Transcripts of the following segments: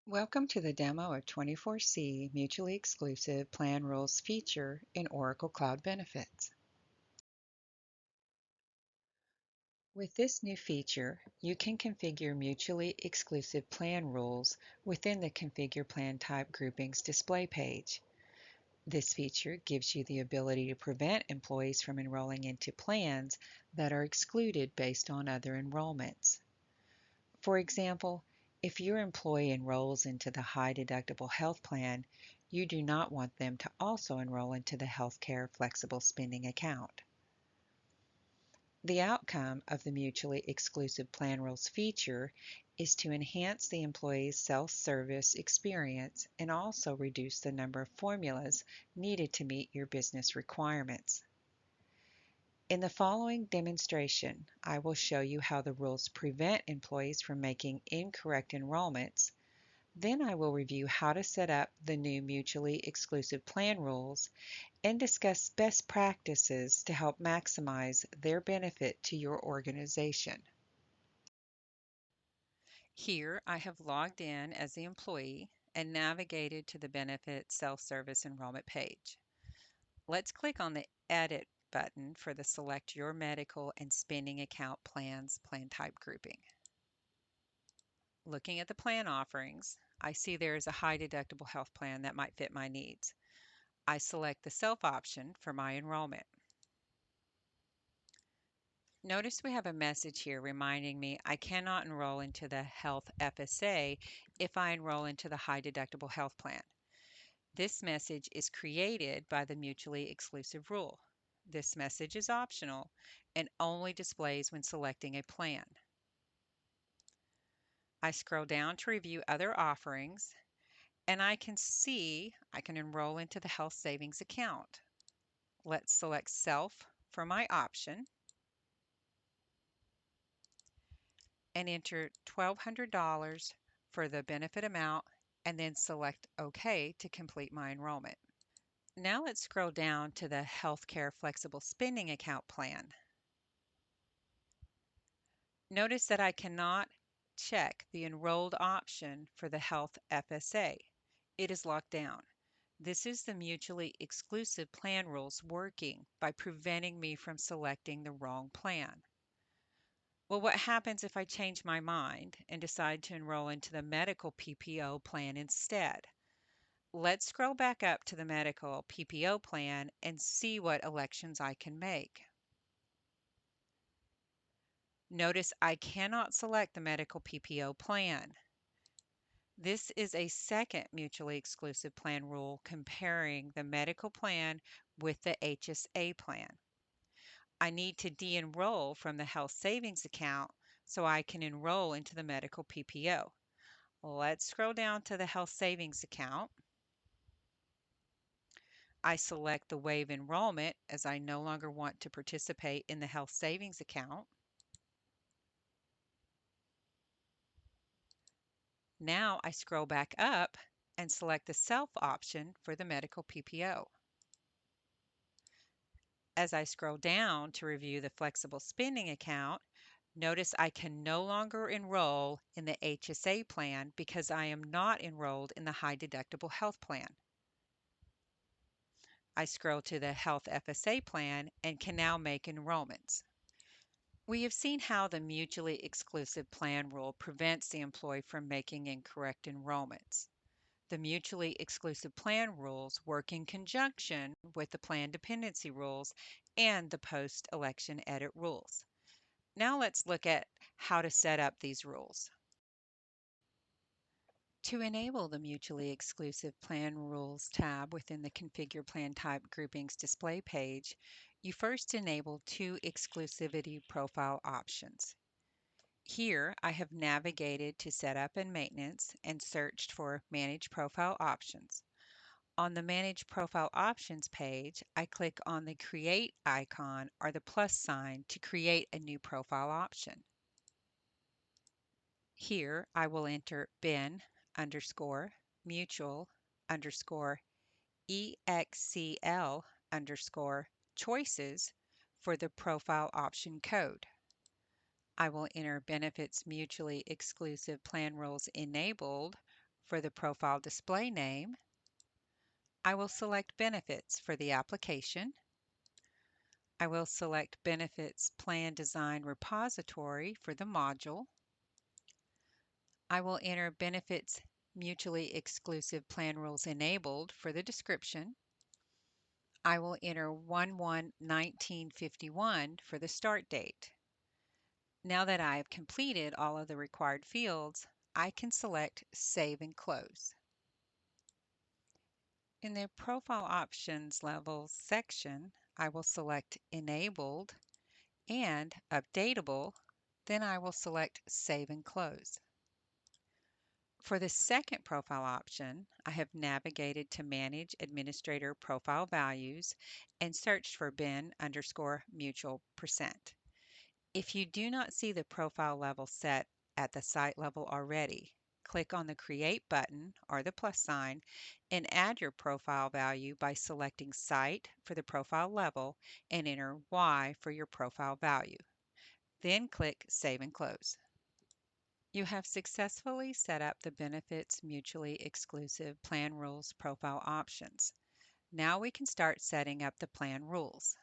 Welcome to the demo of 24C Mutually Exclusive Plan Rules feature in Oracle Cloud Benefits. With this new feature, you can configure mutually exclusive plan rules within the Configure Plan Type groupings display page. This feature gives you the ability to prevent employees from enrolling into plans that are excluded based on other enrollments. For example, if your employee enrolls into the high deductible health plan, you do not want them to also enroll into the healthcare flexible spending account. The outcome of the mutually exclusive plan rules feature is to enhance the employee's self-service experience and also reduce the number of formulas needed to meet your business requirements. In the following demonstration, I will show you how the rules prevent employees from making incorrect enrollments. Then I will review how to set up the new mutually exclusive plan rules and discuss best practices to help maximize their benefit to your organization. Here I have logged in as the employee and navigated to the benefit self-service enrollment page. Let's click on the Edit button for the Select Your Medical and Spending Account Plans plan type grouping. Looking at the plan offerings, I see there is a high deductible health plan that might fit my needs. I select the Self option for my enrollment. Notice we have a message here reminding me I cannot enroll into the Health FSA if I enroll into the high deductible health plan. This message is created by the mutually exclusive rule. This message is optional and only displays when selecting a plan. I scroll down to review other offerings, and I can see I can enroll into the health savings account. Let's select Self for my option and enter $1,200 for the benefit amount and then select OK to complete my enrollment. Now let's scroll down to the Healthcare Flexible Spending Account plan. Notice that I cannot check the enrolled option for the Health FSA. It is locked down. This is the mutually exclusive plan rules working by preventing me from selecting the wrong plan. Well, what happens if I change my mind and decide to enroll into the medical PPO plan instead? Let's scroll back up to the medical PPO plan and see what elections I can make. Notice I cannot select the medical PPO plan. This is a second mutually exclusive plan rule comparing the medical plan with the HSA plan. I need to de-enroll from the health savings account so I can enroll into the medical PPO. Let's scroll down to the health savings account. I select the waive enrollment as I no longer want to participate in the health savings account. Now I scroll back up and select the self option for the medical PPO. As I scroll down to review the flexible spending account, notice I can no longer enroll in the HSA plan because I am not enrolled in the high deductible health plan. I scroll to the Health FSA plan and can now make enrollments. We have seen how the mutually exclusive plan rule prevents the employee from making incorrect enrollments. The mutually exclusive plan rules work in conjunction with the plan dependency rules and the post-election edit rules. Now let's look at how to set up these rules. To enable the mutually exclusive plan rules tab within the Configure Plan Type groupings display page, you first enable two exclusivity profile options. Here I have navigated to Setup and Maintenance and searched for Manage Profile Options. On the Manage Profile Options page, I click on the Create icon or the plus sign to create a new profile option. Here I will enter BEN underscore mutual underscore EXCL underscore choices for the profile option code. I will enter benefits mutually exclusive plan rules enabled For the profile display name, I will select Benefits for the application. I will select Benefits Plan Design Repository for the module. I will enter Benefits Mutually Exclusive Plan Rules Enabled for the description. I will enter 1/1/1951 for the start date. Now that I have completed all of the required fields, I can select Save and Close. In the Profile Options Levels section, I will select Enabled and Updatable, then I will select Save and Close. For the second profile option, I have navigated to Manage Administrator Profile Values and searched for Ben_mutual%. If you do not see the profile level set at the site level already, click on the Create button or the plus sign and add your profile value by selecting Site for the profile level and enter Y for your profile value. Then click Save and Close. You have successfully set up the Benefits Mutually Exclusive Plan Rules profile options. Now we can start setting up the plan rules.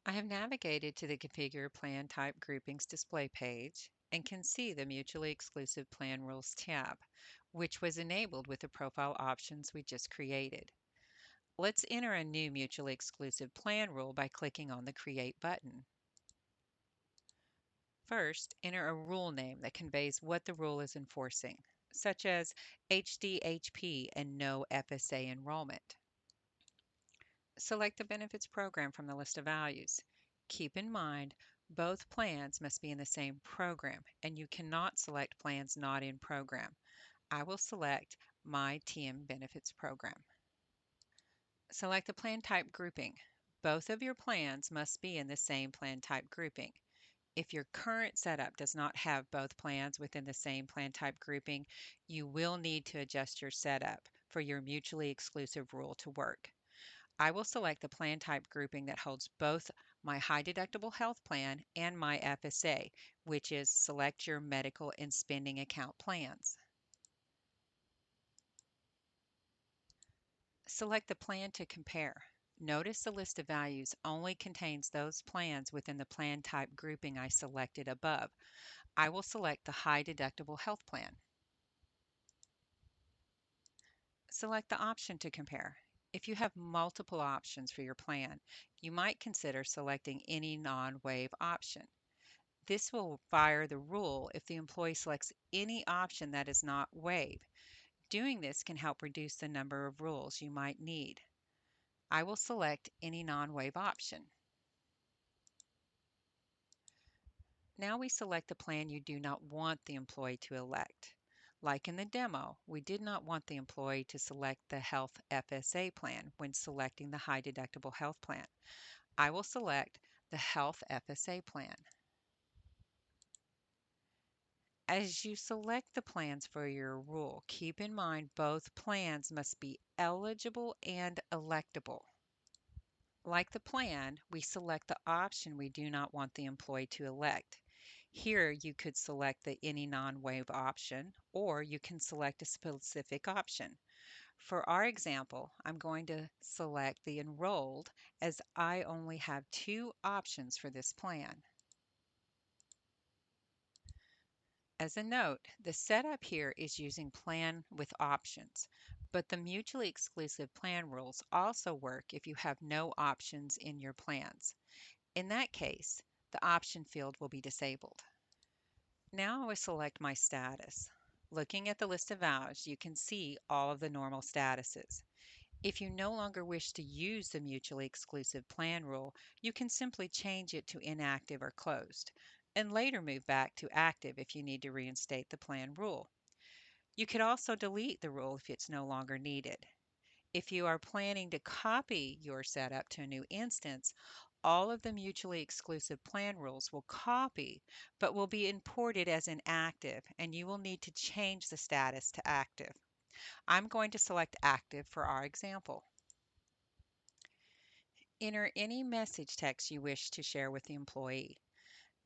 I have navigated to the Configure Plan Type Groupings display page and can see the Mutually Exclusive Plan Rules tab, which was enabled with the profile options we just created. Let's enter a new mutually exclusive plan rule by clicking on the Create button. First, enter a rule name that conveys what the rule is enforcing, such as HDHP and no FSA enrollment. Select the benefits program from the list of values. Keep in mind, both plans must be in the same program, and you cannot select plans not in program. I will select My TM Benefits Program. Select the plan type grouping. Both of your plans must be in the same plan type grouping. If your current setup does not have both plans within the same plan type grouping, you will need to adjust your setup for your mutually exclusive rule to work. I will select the plan type grouping that holds both my high deductible health plan and my FSA, which is Select Your Medical and Spending Account Plans. Select the plan to compare. Notice the list of values only contains those plans within the plan type grouping I selected above. I will select the high deductible health plan. Select the option to compare. If you have multiple options for your plan, you might consider selecting any non-waive option. This will fire the rule if the employee selects any option that is not waive. Doing this can help reduce the number of rules you might need. I will select any non-waive option. Now we select the plan you do not want the employee to elect. Like in the demo, we did not want the employee to select the Health FSA plan when selecting the high deductible health plan. I will select the Health FSA plan. As you select the plans for your rule, keep in mind both plans must be eligible and electable. Like the plan, we select the option we do not want the employee to elect. Here you could select the any non-waive option, or you can select a specific option. For our example, I'm going to select the enrolled as I only have two options for this plan. As a note, the setup here is using plan with options, but the mutually exclusive plan rules also work if you have no options in your plans. In that case, the option field will be disabled. Now I will select my status. Looking at the list of values, you can see all of the normal statuses. If you no longer wish to use the mutually exclusive plan rule, you can simply change it to inactive or closed, and later move back to active if you need to reinstate the plan rule. You could also delete the rule if it's no longer needed. If you are planning to copy your setup to a new instance, all of the mutually exclusive plan rules will copy, but will be imported as inactive, and you will need to change the status to active. I'm going to select active for our example. Enter any message text you wish to share with the employee.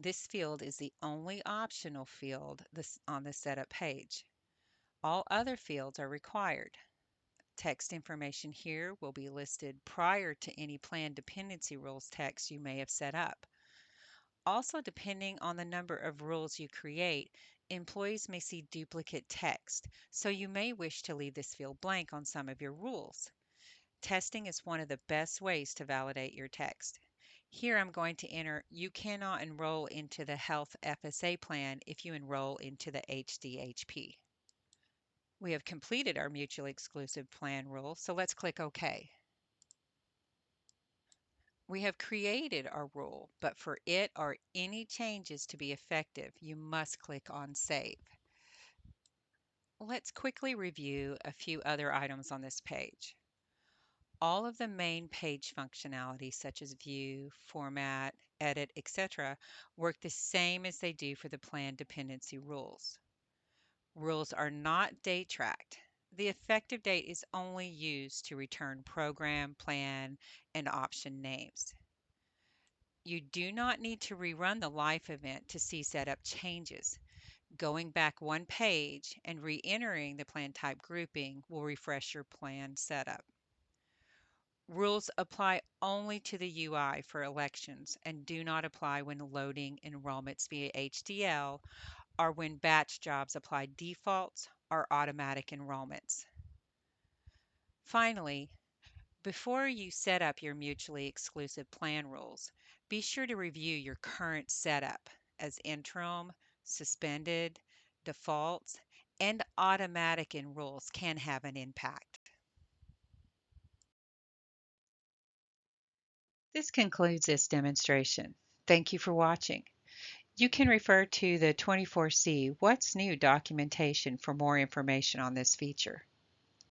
This field is the only optional field on the setup page. All other fields are required. Text information here will be listed prior to any plan dependency rules text you may have set up. Also, depending on the number of rules you create, employees may see duplicate text, so you may wish to leave this field blank on some of your rules. Testing is one of the best ways to validate your text. Here I'm going to enter, you cannot enroll into the Health FSA plan if you enroll into the HDHP. We have completed our mutually exclusive plan rule, so let's click OK. We have created our rule, but for it or any changes to be effective, you must click on Save. Let's quickly review a few other items on this page. All of the main page functionality, such as view, format, edit, etc., work the same as they do for the plan dependency rules. Rules are not date tracked. The effective date is only used to return program, plan, and option names. You do not need to rerun the life event to see setup changes. Going back one page and re-entering the plan type grouping will refresh your plan setup. Rules apply only to the UI for elections and do not apply when loading enrollments via HDL or when batch jobs apply defaults or automatic enrollments. Finally, before you set up your mutually exclusive plan rules, be sure to review your current setup as interim, suspended, defaults, and automatic enrolls can have an impact. This concludes this demonstration. Thank you for watching. You can refer to the 24C What's New documentation for more information on this feature.